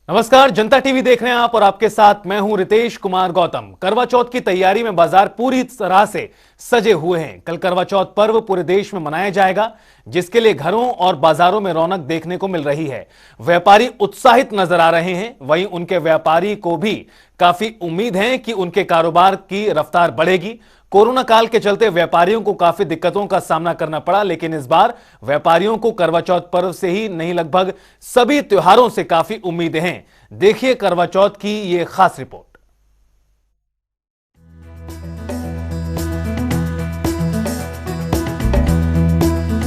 नमस्कार, जनता टीवी देख रहे हैं आप और आपके साथ मैं हूं रितेश कुमार गौतम। करवा चौथ की तैयारी में बाजार पूरी तरह से सजे हुए हैं। कल करवा चौथ पर्व पूरे देश में मनाया जाएगा, जिसके लिए घरों और बाजारों में रौनक देखने को मिल रही है। व्यापारी उत्साहित नजर आ रहे हैं, वहीं उनके व्यापारी को भी काफी उम्मीद है कि उनके कारोबार की रफ्तार बढ़ेगी। कोरोना काल के चलते व्यापारियों को काफी दिक्कतों का सामना करना पड़ा, लेकिन इस बार व्यापारियों को करवा चौथ पर्व से ही नहीं, लगभग सभी त्योहारों से काफी उम्मीदें हैं। देखिए करवा चौथ की ये खास रिपोर्ट।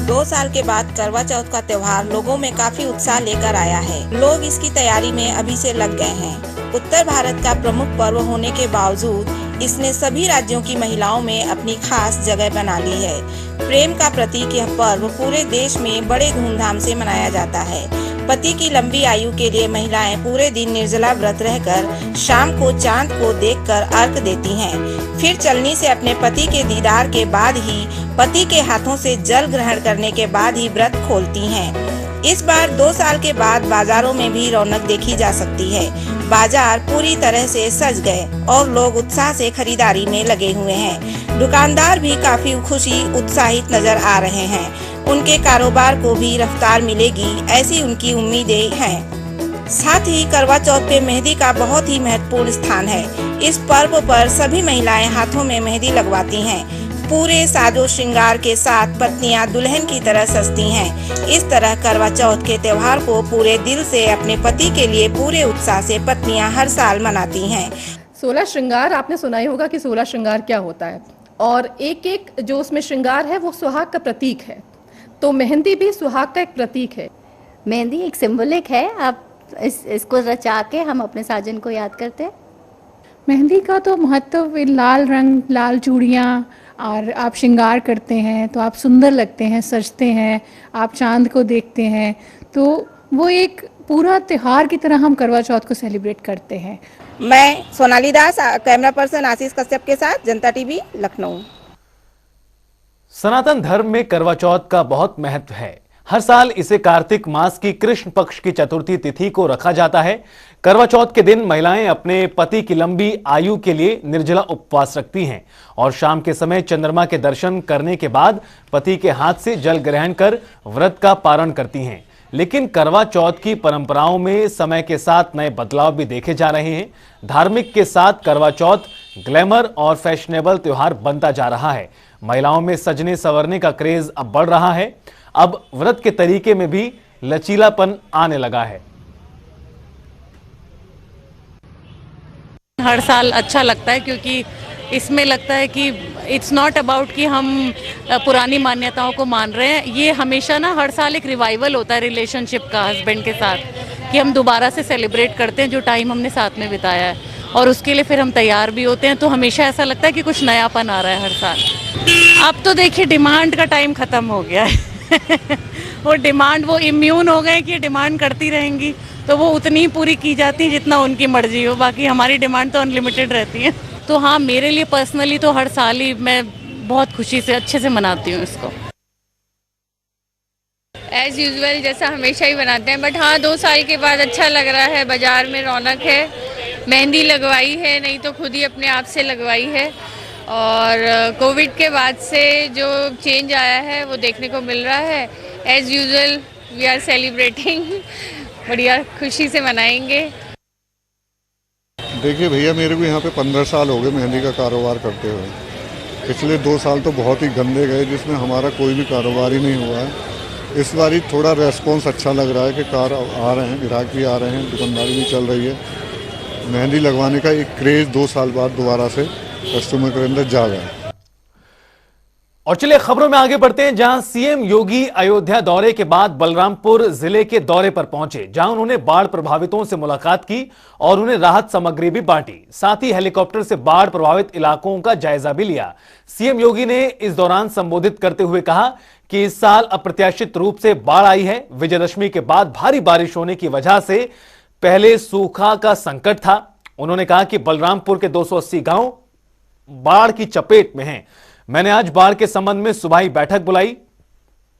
2 साल के बाद करवा चौथ का त्योहार लोगों में काफी उत्साह लेकर आया है। लोग इसकी तैयारी में अभी से लग गए हैं। उत्तर भारत का प्रमुख पर्व होने के बावजूद इसने सभी राज्यों की महिलाओं में अपनी खास जगह बना ली है। प्रेम का प्रतीक यह पर्व पूरे देश में बड़े धूमधाम से मनाया जाता है। पति की लंबी आयु के लिए महिलाएं पूरे दिन निर्जला व्रत रहकर शाम को चांद को देखकर अर्घ देती हैं। फिर चलनी से अपने पति के दीदार के बाद ही, पति के हाथों से जल ग्रहण करने के बाद ही व्रत खोलती हैं। इस बार 2 साल के बाद बाजारों में भी रौनक देखी जा सकती है। बाजार पूरी तरह से सज गए और लोग उत्साह से खरीदारी में लगे हुए हैं। दुकानदार भी काफी खुशी उत्साहित नजर आ रहे हैं। उनके कारोबार को भी रफ्तार मिलेगी, ऐसी उनकी उम्मीदें हैं। साथ ही करवा चौथ पे मेहंदी का बहुत ही महत्वपूर्ण स्थान है। इस पर्व पर सभी महिलाएं हाथों में मेहंदी लगवाती हैं। पूरे साजो श्रृंगार के साथ पत्नियां दुल्हन की तरह सजती हैं। इस तरह करवा चौथ के त्योहार को पूरे दिल से अपने पति के लिए पूरे उत्साह से पत्नियां हर साल मनाती हैं। 16 श्रृंगार, आपने सुना ही होगा कि 16 श्रृंगार क्या होता है, और एक एक जो उसमें श्रृंगार है वो सुहाग का प्रतीक है। तो मेहंदी भी सुहाग का एक प्रतीक है। मेहंदी एक सिंबलिक है। आप इसको रचा के हम अपने साजन को याद करते हैं। मेहंदी का तो महत्व, लाल रंग, लाल चूड़ियाँ, और आप श्रृंगार करते हैं तो आप सुंदर लगते हैं, सजते हैं, आप चांद को देखते हैं, तो वो एक पूरा त्योहार की तरह हम करवा चौथ को सेलिब्रेट करते हैं। मैं सोनाली दास, कैमरा पर्सन आशीष कश्यप के साथ, जनता टीवी, लखनऊ। सनातन धर्म में करवा चौथ का बहुत महत्व है। हर साल इसे कार्तिक मास की कृष्ण पक्ष की चतुर्थी तिथि को रखा जाता है। करवा चौथ के दिन महिलाएं अपने पति की लंबी आयु के लिए निर्जला उपवास रखती हैं और शाम के समय चंद्रमा के दर्शन करने के बाद पति के हाथ से जल ग्रहण कर व्रत का पारण करती हैं। लेकिन करवा चौथ की परंपराओं में समय के साथ नए बदलाव भी देखे जा रहे हैं। धार्मिक के साथ करवा चौथ ग्लैमर और फैशनेबल त्योहार बनता जा रहा है। महिलाओं में सजने संवरने का क्रेज अब बढ़ रहा है। अब व्रत के तरीके में भी लचीलापन आने लगा है। हर साल अच्छा लगता है, क्योंकि इसमें लगता है कि इट्स नॉट अबाउट कि हम पुरानी मान्यताओं को मान रहे हैं। ये हमेशा ना हर साल एक रिवाइवल होता है रिलेशनशिप का हस्बैंड के साथ, कि हम दोबारा से सेलिब्रेट करते हैं जो टाइम हमने साथ में बिताया है, और उसके लिए फिर हम तैयार भी होते हैं। तो हमेशा ऐसा लगता है कि कुछ नयापन आ रहा है हर साल। अब तो देखिए डिमांड का टाइम खत्म हो गया है। वो डिमांड, वो इम्यून हो गए कि डिमांड करती रहेंगी, तो वो उतनी पूरी की जाती है जितना उनकी मर्जी हो। बाकी हमारी डिमांड तो अनलिमिटेड रहती है। तो हाँ, मेरे लिए पर्सनली तो हर साल ही मैं बहुत खुशी से अच्छे से मनाती हूँ इसको। एज यूजुअल जैसा हमेशा ही बनाते हैं, बट हाँ 2 साल के बाद अच्छा लग रहा है। बाजार में रौनक है, मेहंदी लगवाई है, नहीं तो खुद ही अपने आप से लगवाई है। और कोविड के बाद से जो चेंज आया है वो देखने को मिल रहा है। As usual we are celebrating, बढ़िया खुशी से मनाएंगे। देखिए भैया, मेरे को यहाँ पे 15 साल हो गए मेहंदी का कारोबार करते हुए। पिछले 2 साल तो बहुत ही गंदे गए, जिसमें हमारा कोई भी कारोबार ही नहीं हुआ है। इस बार ही थोड़ा रेस्पॉन्स अच्छा लग रहा है कि कार आ रहे हैं, ग्राहक भी आ रहे हैं, दुकानदारी भी चल रही है। मेहंदी लगवाने का एक क्रेज़ 2 साल बाद दोबारा से कस्टमर के अंदर जागा है। और चलिए खबरों में आगे बढ़ते हैं, जहां सीएम योगी अयोध्या दौरे के बाद बलरामपुर जिले के दौरे पर पहुंचे, जहां उन्होंने बाढ़ प्रभावितों से मुलाकात की और उन्हें राहत सामग्री भी बांटी। साथ ही हेलीकॉप्टर से बाढ़ प्रभावित इलाकों का जायजा भी लिया। सीएम योगी ने इस दौरान संबोधित करते हुए कहा कि इस साल अप्रत्याशित रूप से बाढ़ आई है। विजयदशमी के बाद भारी बारिश होने की वजह से पहले सूखा का संकट था। उन्होंने कहा कि बलरामपुर के 280 गांव बाढ़ की चपेट में हैं। मैंने आज बाढ़ के संबंध में सुबह ही बैठक बुलाई,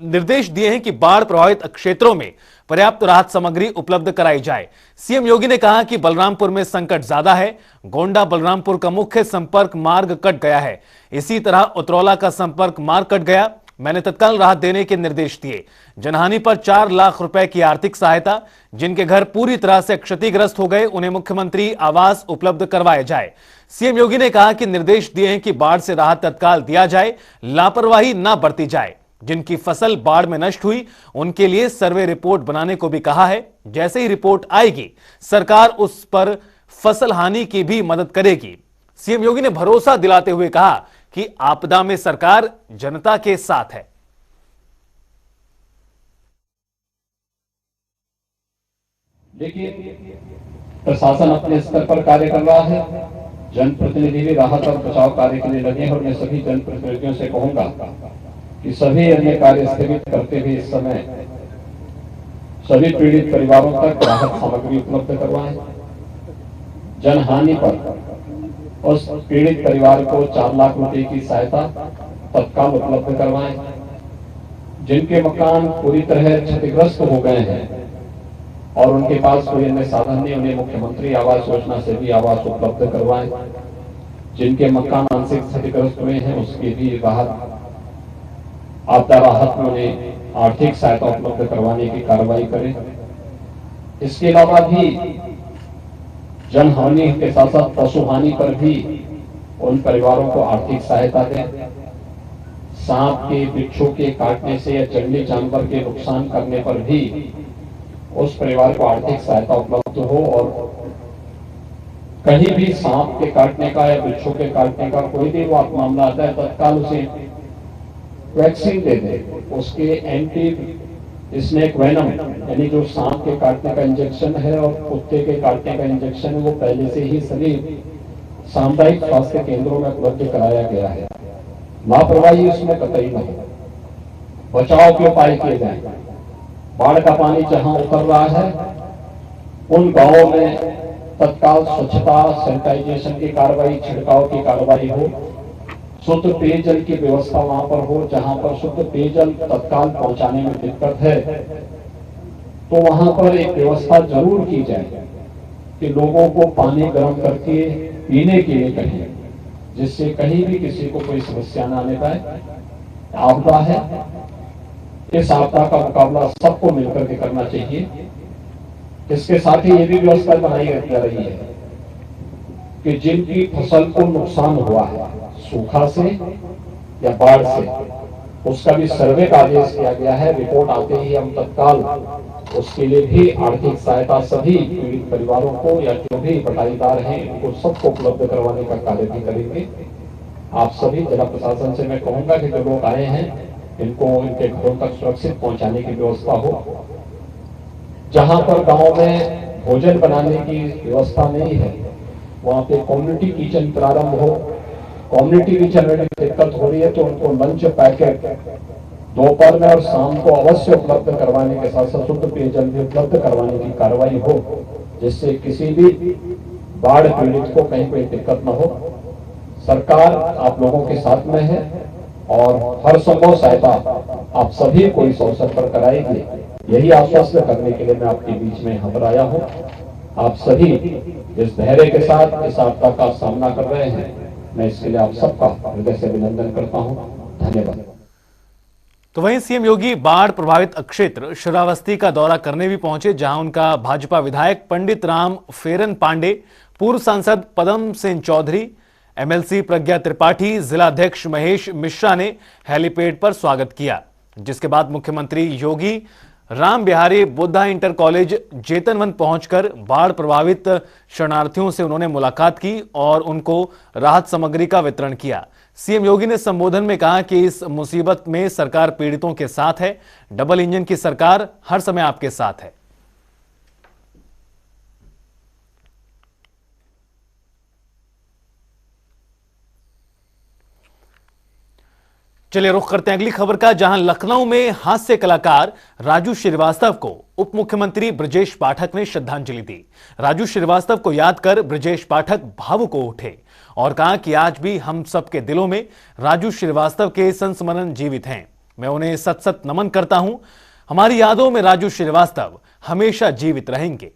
निर्देश दिए हैं कि बाढ़ प्रभावित क्षेत्रों में पर्याप्त राहत सामग्री उपलब्ध कराई जाए। सीएम योगी ने कहा कि बलरामपुर में संकट ज्यादा है। गोंडा बलरामपुर का मुख्य संपर्क मार्ग कट गया है। इसी तरह उतरौला का संपर्क मार्ग कट गया। मैंने तत्काल राहत देने के निर्देश दिए। जनहानि पर 4 लाख रुपए की आर्थिक सहायता, जिनके घर पूरी तरह से क्षतिग्रस्त हो गए उन्हें मुख्यमंत्री आवास उपलब्ध करवाए जाए। सीएम योगी ने कहा कि निर्देश दिए हैं कि बाढ़ से राहत तत्काल दिया जाए, लापरवाही न बरती जाए। जिनकी फसल बाढ़ में नष्ट हुई उनके लिए सर्वे रिपोर्ट बनाने को भी कहा है। जैसे ही रिपोर्ट आएगी सरकार उस पर फसल हानि की भी मदद करेगी। सीएम योगी ने भरोसा दिलाते हुए कहा कि आपदा में सरकार जनता के साथ है। देखिए, प्रशासन अपने स्तर पर कार्य कर रहा है, जनप्रतिनिधि भी राहत और बचाव कार्य के लिए लगे हैं और मैं सभी जनप्रतिनिधियों से कहूंगा कि सभी अन्य कार्य स्थगित करते हुए इस समय सभी पीड़ित परिवारों तक राहत सामग्री उपलब्ध करवाएं। जनहानि पर उस पीड़ित परिवार को 4 लाख रुपए की सहायता तत्काल उपलब्ध करवाएं। जिनके मकान पूरी तरह क्षतिग्रस्त हो गए हैं और उनके पास कोई अन्य साधन नहीं, उन्हें मुख्यमंत्री आवास योजना से भी आवास उपलब्ध करवाएं। जिनके मकान आंशिक क्षतिग्रस्त हुए हैं उसकी भी राहत, आपदा राहत में उन्हें आर्थिक सहायता उपलब्ध करवाने की कार्रवाई करें। इसके अलावा भी जनहानि के साथ साथ पशु हानि पर भी उन परिवारों को आर्थिक सहायता दें। सांप के, बिच्छू के काटने से या जंगली जानवर के नुकसान करने पर भी उस परिवार को आर्थिक सहायता उपलब्ध हो और कहीं भी सांप के काटने का या बिच्छू के काटने का कोई भी मामला आता है तत्काल उसे वैक्सीन दे दे। उसके एंटी स्नेक वेनम यानी जो सांप के काटने का इंजेक्शन है और कुत्ते के काटने का इंजेक्शन है वो पहले से ही सभी सामुदायिक स्वास्थ्य केंद्रों में उपलब्ध कराया गया है। लापरवाही इसमें कतई नहीं। बचाव के उपाय किए जाए। बाढ़ का पानी जहां उतर रहा है उन गांवों में तत्काल स्वच्छता, सैनिटाइजेशन की कार्रवाई, छिड़काव की कार्रवाई हो। शुद्ध पेयजल की व्यवस्था वहां पर हो। जहां पर शुद्ध पेयजल तत्काल पहुंचाने में दिक्कत है तो वहां पर एक व्यवस्था जरूर की जाए कि लोगों को पानी गर्म करके पीने के लिए कहें, जिससे कहीं भी किसी को कोई समस्या न आने पाए। आपदा है, इस आपदा का मुकाबला सबको मिलकर के करना चाहिए। इसके साथ ही ये भी व्यवस्था बनाई जा रही है कि जिनकी फसल को नुकसान हुआ है सूखा से या बाढ़ से, उसका भी सर्वे का आदेश किया गया है। रिपोर्ट आते ही हम तत्काल उसके लिए भी आर्थिक सहायता सभी पीड़ित परिवारों को या जो भी बटाईदार हैं उनको सबको उपलब्ध करवाने का कार्य भी करेंगे। आप सभी जिला प्रशासन से मैं कहूंगा कि जो लोग आए हैं इनको इनके घरों तक सुरक्षित पहुंचाने की व्यवस्था हो। जहां पर गांव में भोजन बनाने की व्यवस्था नहीं है वहां पे कम्युनिटी किचन प्रारंभ हो। कम्युनिटी किचन में दिक्कत हो रही है तो उनको लंच पैकेट दोपहर में और शाम को अवश्य उपलब्ध करवाने के साथ साथ शुद्ध पेयजल भी उपलब्ध करवाने की कार्रवाई हो, जिससे किसी भी बाढ़ पीड़ित को कहीं कोई दिक्कत न हो। सरकार आप लोगों के साथ में है और हर संभव सहायता आप सभी को इस अवसर पर कराएगी। यही आश्वस्त करने के लिए मैं आपके बीच में यहाँ पर आया हूँ। आप सभी इस धैर्य के साथ इस आपदा का सामना कर रहे हैं, मैं इसके लिए आप सबका हृदय से अभिनंदन करता हूँ। धन्यवाद। तो वहीं सीएम योगी बाढ़ प्रभावित क्षेत्र श्रावस्ती का दौरा करने भी पहुंचे, जहां उनका भाजपा विधायक पंडित राम फेरन पांडे, पूर्व सांसद पदम सिंह चौधरी, एमएलसी प्रज्ञा त्रिपाठी, जिलाध्यक्ष महेश मिश्रा ने हेलीपैड पर स्वागत किया। जिसके बाद मुख्यमंत्री योगी राम बिहारी बुद्धा इंटर कॉलेज जेतनवन पहुंचकर बाढ़ प्रभावित शरणार्थियों से उन्होंने मुलाकात की और उनको राहत सामग्री का वितरण किया। सीएम योगी ने संबोधन में कहा कि इस मुसीबत में सरकार पीड़ितों के साथ है। डबल इंजन की सरकार हर समय आपके साथ है। चलिए रुख करते हैं अगली खबर का, जहां लखनऊ में हास्य कलाकार राजू श्रीवास्तव को उप मुख्यमंत्री ब्रजेश पाठक ने श्रद्धांजलि दी। राजू श्रीवास्तव को याद कर ब्रजेश पाठक भावुक हो उठे और कहा कि आज भी हम सबके दिलों में राजू श्रीवास्तव के संस्मरण जीवित हैं। मैं उन्हें सत सत नमन करता हूं। हमारी यादों में राजू श्रीवास्तव हमेशा जीवित रहेंगे।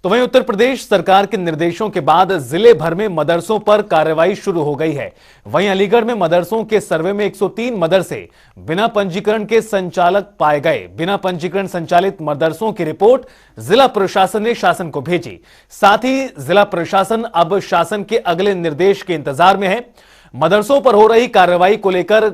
तो वहीं उत्तर प्रदेश सरकार के निर्देशों के बाद जिले भर में मदरसों पर कार्रवाई शुरू हो गई है। वहीं अलीगढ़ में मदरसों के सर्वे में 103 मदरसे बिना पंजीकरण के संचालक पाए गए। बिना पंजीकरण संचालित मदरसों की रिपोर्ट जिला प्रशासन ने शासन को भेजी। साथ ही जिला प्रशासन अब शासन के अगले निर्देश के इंतजार में है। मदरसों पर हो रही कार्रवाई को लेकर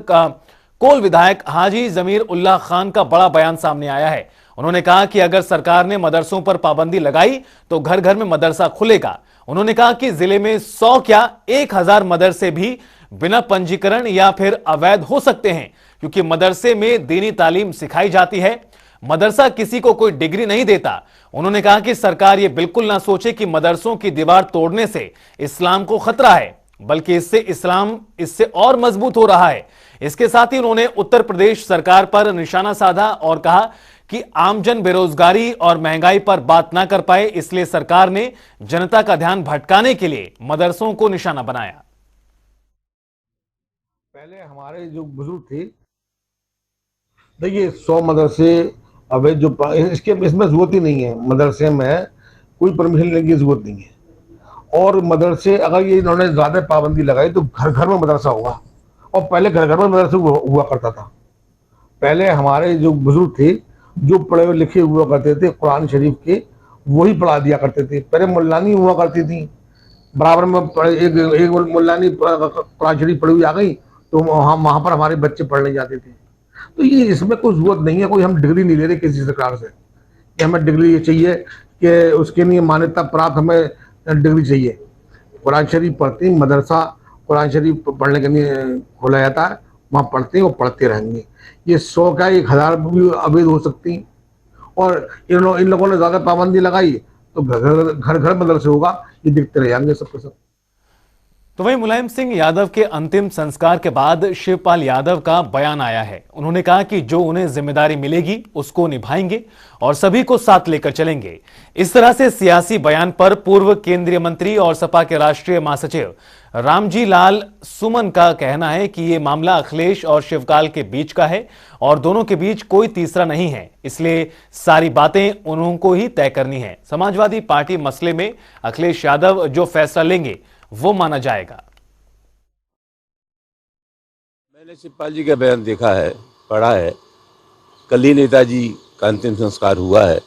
कोल विधायक हाजी जमीर उल्लाह खान का बड़ा बयान सामने आया है। उन्होंने कहा कि अगर सरकार ने मदरसों पर पाबंदी लगाई तो घर घर में मदरसा खुलेगा। उन्होंने कहा कि जिले में 100 क्या 1000 मदरसे भी बिना पंजीकरण या फिर अवैध हो सकते हैं, क्योंकि मदरसे में दीनी तालीम सिखाई जाती है। मदरसा किसी को कोई डिग्री नहीं देता। उन्होंने कहा कि सरकार यह बिल्कुल ना सोचे कि मदरसों की दीवार तोड़ने से इस्लाम को खतरा है, बल्कि इससे इस्लाम इससे और मजबूत हो रहा है। इसके साथ ही उन्होंने उत्तर प्रदेश सरकार पर निशाना साधा और कहा कि आमजन बेरोजगारी और महंगाई पर बात ना कर पाए, इसलिए सरकार ने जनता का ध्यान भटकाने के लिए मदरसों को निशाना बनाया। पहले हमारे जो बुजुर्ग थे, देखिए 100 मदरसे अवैध जो इसमें जरूरत ही नहीं है। मदरसे में कोई परमिशन लेने की जरूरत नहीं है। और मदरसे अगर ये इन्होंने ज्यादा पाबंदी लगाई तो घर घर में मदरसा होगा। और पहले घर घर में मदरसा हुआ करता था। पहले हमारे जो बुजुर्ग थे, जो पढ़े लिखे हुआ करते थे, कुरान शरीफ के वही पढ़ा दिया करते थे। पहले मुल्लानी हुआ करती थी, बराबर में एक मुल्लानी कुरान शरीफ पढ़ी हुई आ गई तो वहाँ पर हमारे बच्चे पढ़ने जाते थे। तो ये इसमें कोई जरूरत नहीं है, कोई हम डिग्री नहीं ले रहे किसी सरकार से कि हमें डिग्री ये चाहिए कि उसके लिए मान्यता प्राप्त हमें डिग्री चाहिए। कुरान शरीफ पढ़ते, मदरसा कुरान शरीफ पढ़ने के लिए खोला जाता है, वहाँ पढ़ते हैं और पढ़ते रहेंगे। ये 100 क्या 1000 भी अवैध हो सकती। और इन लोगों ने ज्यादा पाबंदी लगाई तो घर घर मदरसे होगा, ये दिखते रह जाएंगे सबके सब। तो वहीं मुलायम सिंह यादव के अंतिम संस्कार के बाद शिवपाल यादव का बयान आया है। उन्होंने कहा कि जो उन्हें जिम्मेदारी मिलेगी उसको निभाएंगे और सभी को साथ लेकर चलेंगे। इस तरह से सियासी बयान पर पूर्व केंद्रीय मंत्री और सपा के राष्ट्रीय महासचिव रामजी लाल सुमन का कहना है कि यह मामला अखिलेश और शिवपाल के बीच का है और दोनों के बीच कोई तीसरा नहीं है, इसलिए सारी बातें उनको ही तय करनी है। समाजवादी पार्टी मसले में अखिलेश यादव जो फैसला लेंगे वो माना जाएगा। मैंने शिवपाल जी का बयान देखा है, पढ़ा है। कल ही नेताजी का अंतिम संस्कार हुआ है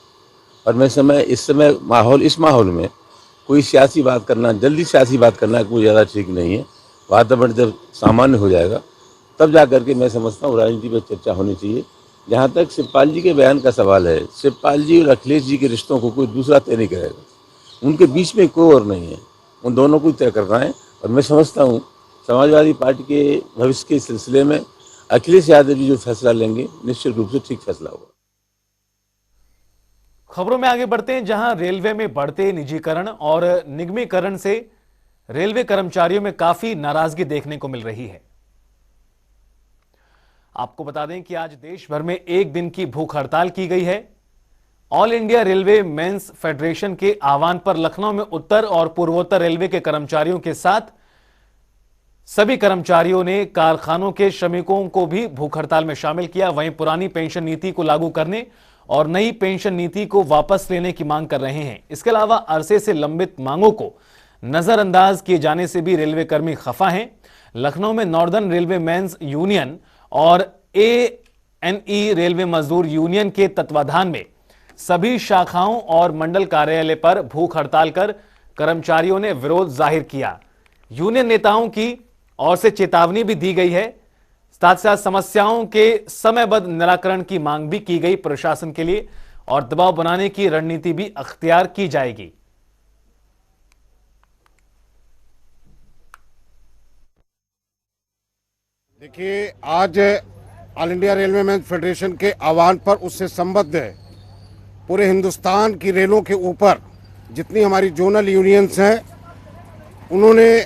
और मैं इस माहौल में कोई सियासी बात करना, जल्दी सियासी बात करना कोई ज़्यादा ठीक नहीं है। वातावरण जब सामान्य हो जाएगा तब जा करके मैं समझता हूँ राजनीति पर चर्चा होनी चाहिए। जहाँ तक शिवपाल जी के बयान का सवाल है, शिवपाल जी और अखिलेश जी के रिश्तों को कोई दूसरा तय नहीं करेगा। उनके बीच में कोई और नहीं है, उन दोनों को तय करना है। और मैं समझता हूँ समाजवादी पार्टी के भविष्य के सिलसिले में अखिलेश यादव जी जो फैसला लेंगे निश्चित रूप से ठीक फैसला होगा। खबरों में आगे बढ़ते हैं, जहां रेलवे में बढ़ते निजीकरण और निगमीकरण से रेलवे कर्मचारियों में काफी नाराजगी देखने को मिल रही है। आपको बता दें कि आज देश भर में एक दिन की भूख हड़ताल की गई है। All India railway men's federation के आह्वान पर लखनऊ में उत्तर और पूर्वोत्तर रेलवे के कर्मचारियों के साथ सभी कर्मचारियों ने कारखानों के श्रमिकों को भी भूख हड़ताल में शामिल किया। वहीं पुरानी पेंशन नीति को लागू करने और नई पेंशन नीति को वापस लेने की मांग कर रहे हैं। इसके अलावा अरसे से लंबित मांगों को नजरअंदाज किए जाने से भी रेलवे कर्मी खफा हैं। लखनऊ में नॉर्दर्न रेलवे मेंस यूनियन और ANE रेलवे मजदूर यूनियन के तत्वाधान में सभी शाखाओं और मंडल कार्यालय पर भूख हड़ताल कर कर्मचारियों ने विरोध जाहिर किया। यूनियन नेताओं की ओर से चेतावनी भी दी गई है। साथ साथ समस्याओं के समयबद्ध निराकरण की मांग भी की गई प्रशासन के लिए और दबाव बनाने की रणनीति भी अख्तियार की जाएगी। देखिए, आज all India railway men's federation के आह्वान पर उससे संबद्ध है पूरे हिंदुस्तान की रेलों के ऊपर जितनी हमारी जोनल यूनियंस हैं, उन्होंने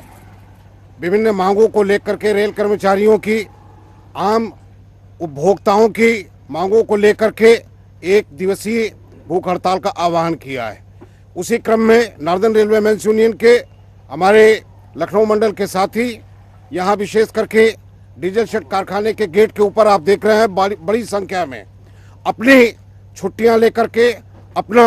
विभिन्न मांगों को लेकर के रेल कर्मचारियों की, आम उपभोक्ताओं की मांगों को लेकर के एक दिवसीय भूख हड़ताल का आह्वान किया है। उसी क्रम में नॉर्दर्न रेलवे मेंस यूनियन के हमारे लखनऊ मंडल के साथी यहाँ विशेष करके डीजल शेड कारखाने के गेट के ऊपर आप देख रहे हैं बड़ी संख्या में अपनी छुट्टियां लेकर के अपना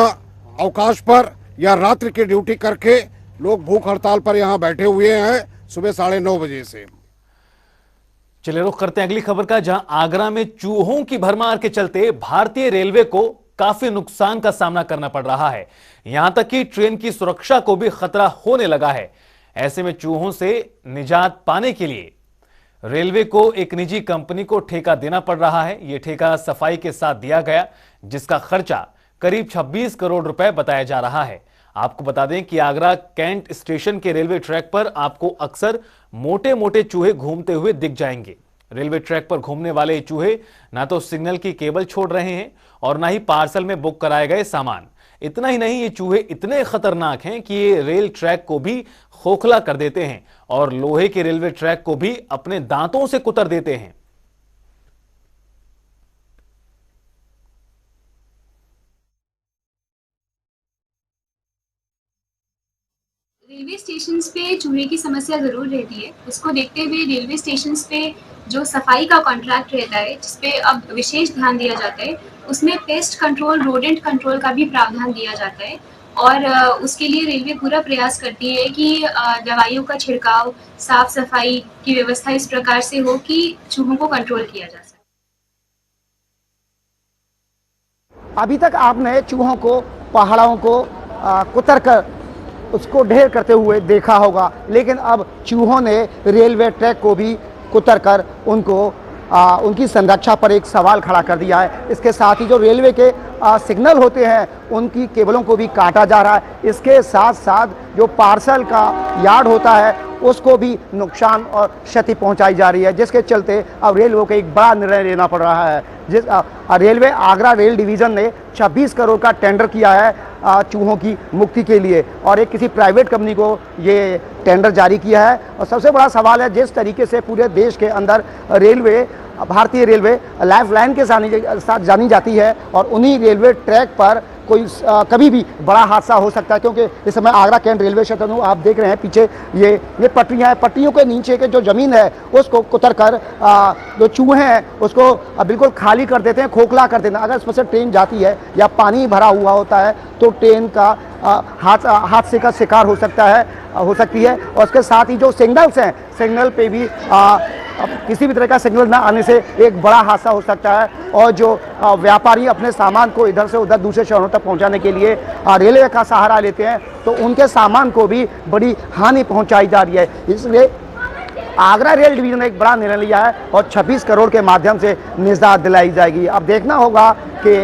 अवकाश पर या रात्रि की ड्यूटी करके लोग भूख हड़ताल पर यहाँ बैठे हुए हैं सुबह 9:30 बजे से। चलिए रुख करते हैं अगली खबर का, जहां आगरा में चूहों की भरमार के चलते भारतीय रेलवे को काफी नुकसान का सामना करना पड़ रहा है। यहां तक कि ट्रेन की सुरक्षा को भी खतरा होने लगा है। ऐसे में चूहों से निजात पाने के लिए रेलवे को एक निजी कंपनी को ठेका देना पड़ रहा है। यह ठेका सफाई के साथ दिया गया, जिसका खर्चा करीब 26 करोड़ रुपए बताया जा रहा है। आपको बता दें कि आगरा कैंट स्टेशन के रेलवे ट्रैक पर आपको अक्सर मोटे मोटे चूहे घूमते हुए दिख जाएंगे। रेलवे ट्रैक पर घूमने वाले ये चूहे ना तो सिग्नल की केबल छोड़ रहे हैं और ना ही पार्सल में बुक कराए गए सामान। इतना ही नहीं, ये चूहे इतने खतरनाक हैं कि ये रेल ट्रैक को भी खोखला कर देते हैं और लोहे के रेलवे ट्रैक को भी अपने दांतों से कुतर देते हैं। रेलवे स्टेशन पे चूहे की समस्या ज़रूर रहती है। उसको देखते हुए रेलवे स्टेशन पे जो सफाई का कॉन्ट्रैक्ट रहता है, जिसपे अब विशेष ध्यान दिया जाता है, उसमें पेस्ट कंट्रोल, रोडेंट कंट्रोल का भी प्रावधान दिया जाता है और उसके लिए रेलवे पूरा प्रयास करती है कि दवाइयों का छिड़काव, साफ सफाई की व्यवस्था इस प्रकार से हो कि चूहों को कंट्रोल किया जा सके। अभी तक आपने चूहों को, पहाड़ों को कुतर कर उसको ढेर करते हुए देखा होगा, लेकिन अब चूहों ने रेलवे ट्रैक को भी कुतर कर उनकी संरक्षा पर एक सवाल खड़ा कर दिया है। इसके साथ ही जो रेलवे के सिग्नल होते हैं उनकी केबलों को भी काटा जा रहा है। इसके साथ साथ जो पार्सल का यार्ड होता है उसको भी नुकसान और क्षति पहुंचाई जा रही है, जिसके चलते अब रेलवे को एक बड़ा निर्णय लेना पड़ रहा है। रेलवे आगरा रेल डिवीज़न ने 26 करोड़ का टेंडर किया है चूहों की मुक्ति के लिए और एक किसी प्राइवेट कंपनी को ये टेंडर जारी किया है। और सबसे बड़ा सवाल है, जिस तरीके से पूरे देश के अंदर रेलवे, भारतीय रेलवे लाइफ लाइन के साथ जानी जाती है और उन्हीं रेलवे ट्रैक पर कोई कभी भी बड़ा हादसा हो सकता है, क्योंकि इस समय आगरा कैंट रेलवे स्टेशन आप देख रहे हैं पीछे ये पटरियां हैं। पटरियों के नीचे के जो ज़मीन है उसको कुतर कर जो चूहे हैं उसको बिल्कुल खाली कर देते हैं, खोखला कर देते हैं। अगर इसमें से ट्रेन जाती है या पानी भरा हुआ होता है तो ट्रेन का हादसे का शिकार हो सकती है। और उसके साथ ही जो सिग्नल्स हैं, सिग्नल पे भी किसी भी तरह का सिग्नल ना आने से एक बड़ा हादसा हो सकता है। और जो व्यापारी अपने सामान को इधर से उधर दूसरे शहरों तक पहुंचाने के लिए रेलवे का सहारा लेते हैं तो उनके सामान को भी बड़ी हानि पहुंचाई जा रही है। इसलिए आगरा रेल डिवीजन ने एक बड़ा निर्णय लिया है और 26 करोड़ के माध्यम से निजात दिलाई जाएगी। अब देखना होगा कि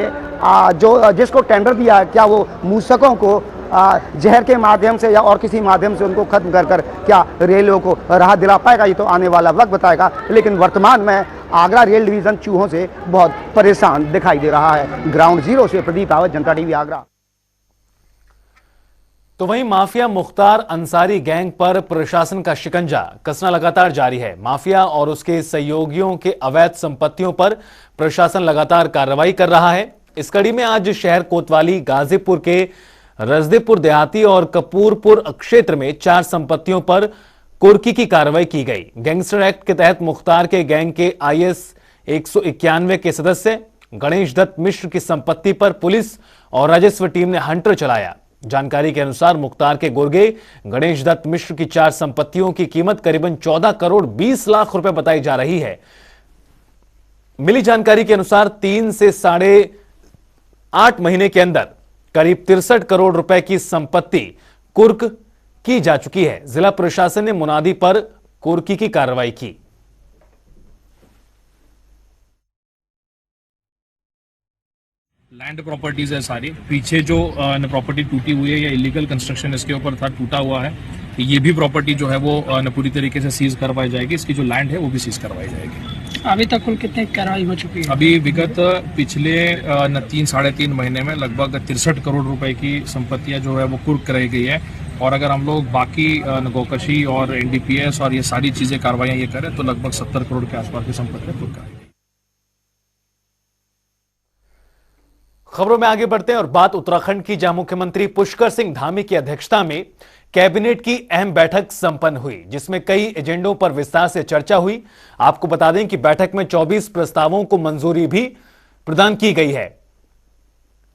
जिसको टेंडर दिया है, क्या वो मूसकों को जहर के माध्यम से या और किसी माध्यम से उनको खत्म कर क्या रेलवे को राहत दिला पाएगा, ये तो आने वाला वक्त बताएगा। लेकिन वर्तमान में आगरा रेल डिवीजन चूहों से बहुत परेशान दिखाई दे रहा है। ग्राउंड जीरो से प्रदीप रावत, जनता टीवी आगरा। तो वहीं माफिया मुख्तार अंसारी गैंग पर प्रशासन का शिकंजा कसना लगातार जारी है। माफिया और उसके सहयोगियों के अवैध संपत्तियों पर प्रशासन लगातार कार्रवाई कर रहा है। इस कड़ी में आज शहर कोतवाली, गाजीपुर के रजदेपुर देहाती और कपूरपुर क्षेत्र में 4 संपत्तियों पर कुर्की की कार्रवाई की गई। गैंगस्टर एक्ट के तहत मुख्तार के गैंग के IS 191 के सदस्य गणेश दत्त मिश्र की संपत्ति पर पुलिस और राजस्व टीम ने हंटर चलाया। जानकारी के अनुसार मुख्तार के गुर्गे गणेश दत्त मिश्र की 4 संपत्तियों की कीमत करीबन 14 करोड़ 20 लाख रुपए बताई जा रही है। मिली जानकारी के अनुसार 3 से 8.5 महीने के अंदर करीब 63 करोड़ रुपए की संपत्ति कुर्क की जा चुकी है। जिला प्रशासन ने मुनादी पर कुर्की की कार्रवाई की। लैंड प्रॉपर्टीज है सारी। पीछे जो प्रॉपर्टी टूटी हुई है या इलीगल कंस्ट्रक्शन इसके ऊपर था, टूटा हुआ है, ये भी प्रॉपर्टी जो है वो पूरी तरीके से सीज करवाई जाएगी। इसकी जो लैंड है वो भी सीज करवाई जाएगी। अभी तक कुल कितने कार्रवाई हो चुकी है? अभी विगत पिछले 3-3.5 महीने में लगभग 63 करोड़ रुपए की संपत्तियां जो है वो कुर्क कराई गई है। और अगर हम लोग बाकी गोकशी और NDPS और ये सारी चीजें कार्रवाइयां ये करें तो लगभग 70 करोड़ के आसपास की संपत्तियां कुर्क कराई गई। खबरों में आगे बढ़ते हैं और बात उत्तराखंड की, जहां मुख्यमंत्री पुष्कर सिंह धामी की अध्यक्षता में कैबिनेट की अहम बैठक संपन्न हुई, जिसमें कई एजेंडों पर विस्तार से चर्चा हुई। आपको बता दें कि बैठक में 24 प्रस्तावों को मंजूरी भी प्रदान की गई है।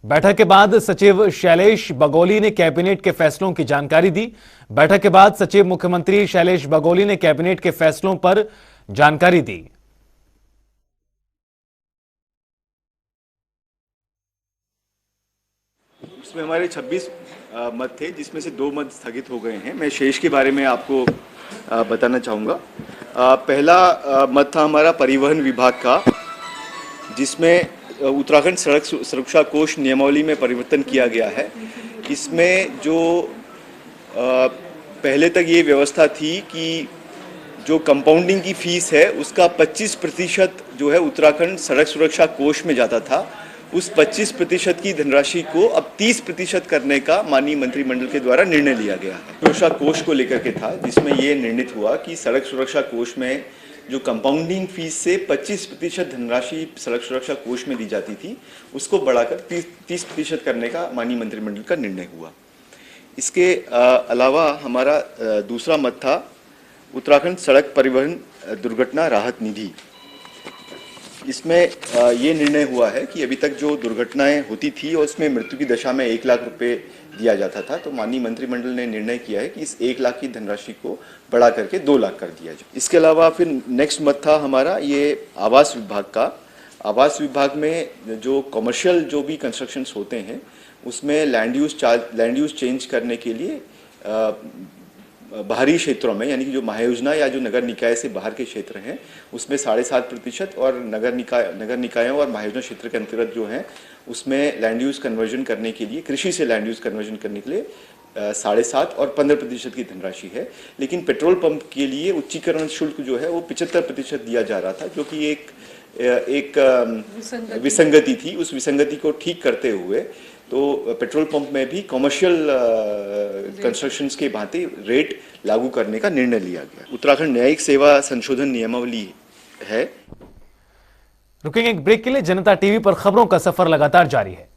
बैठक के बाद सचिव शैलेश बगोली ने कैबिनेट के फैसलों की जानकारी दी। बैठक के बाद सचिव मुख्यमंत्री शैलेश बगोली ने कैबिनेट के फैसलों पर जानकारी दी। उसमें हमारे 26 मत थे, जिसमें से 2 मत स्थगित हो गए हैं। मैं शेष के बारे में आपको बताना चाहूँगा। पहला मत था हमारा परिवहन विभाग का, जिसमें उत्तराखंड सड़क सुरक्षा कोष नियमावली में परिवर्तन किया गया है। इसमें जो पहले तक ये व्यवस्था थी कि जो कंपाउंडिंग की फीस है उसका 25% जो है उत्तराखंड सड़क सुरक्षा कोष में जाता था, उस 25% की धनराशि को अब 30% करने का माननीय मंत्रिमंडल के द्वारा निर्णय लिया गया है। सुरक्षा कोष को लेकर के था, जिसमें ये निर्णित हुआ कि सड़क सुरक्षा कोष में जो कंपाउंडिंग फीस से 25% धनराशि सड़क सुरक्षा कोष में दी जाती थी, उसको बढ़ाकर 30% करने का माननीय मंत्रिमंडल का निर्णय हुआ। इसके अलावा हमारा दूसरा मत था उत्तराखंड सड़क परिवहन दुर्घटना राहत निधि। इसमें ये निर्णय हुआ है कि अभी तक जो दुर्घटनाएं होती थी और उसमें मृत्यु की दशा में 1 लाख रुपए दिया जाता था, तो माननीय मंत्रिमंडल ने निर्णय किया है कि इस 1 लाख की धनराशि को बढ़ा करके 2 लाख कर दिया जाए। इसके अलावा फिर नेक्स्ट मत था हमारा ये आवास विभाग का। आवास विभाग में जो कमर्शियल जो भी कंस्ट्रक्शंस होते हैं उसमें लैंड यूज चेंज करने के लिए बाहरी क्षेत्रों में, यानी कि जो महायोजना या जो नगर निकाय से बाहर के क्षेत्र हैं उसमें 7.5% और नगर निकायों और महायोजना क्षेत्र के अंतर्गत जो है उसमें लैंड यूज कन्वर्जन करने के लिए, कृषि से लैंड यूज कन्वर्जन करने के लिए 7.5 और 15% की धनराशि है। लेकिन पेट्रोल पंप के लिए उच्चीकरण शुल्क जो है वो 75% दिया जा रहा था, जो कि एक विसंगति थी। उस विसंगति को ठीक करते हुए तो पेट्रोल पंप में भी कमर्शियल कंस्ट्रक्शंस के भांति रेट लागू करने का निर्णय लिया गया। उत्तराखंड न्यायिक सेवा संशोधन नियमावली है। रुकेंगे एक ब्रेक के लिए। जनता टीवी पर खबरों का सफर लगातार जारी है।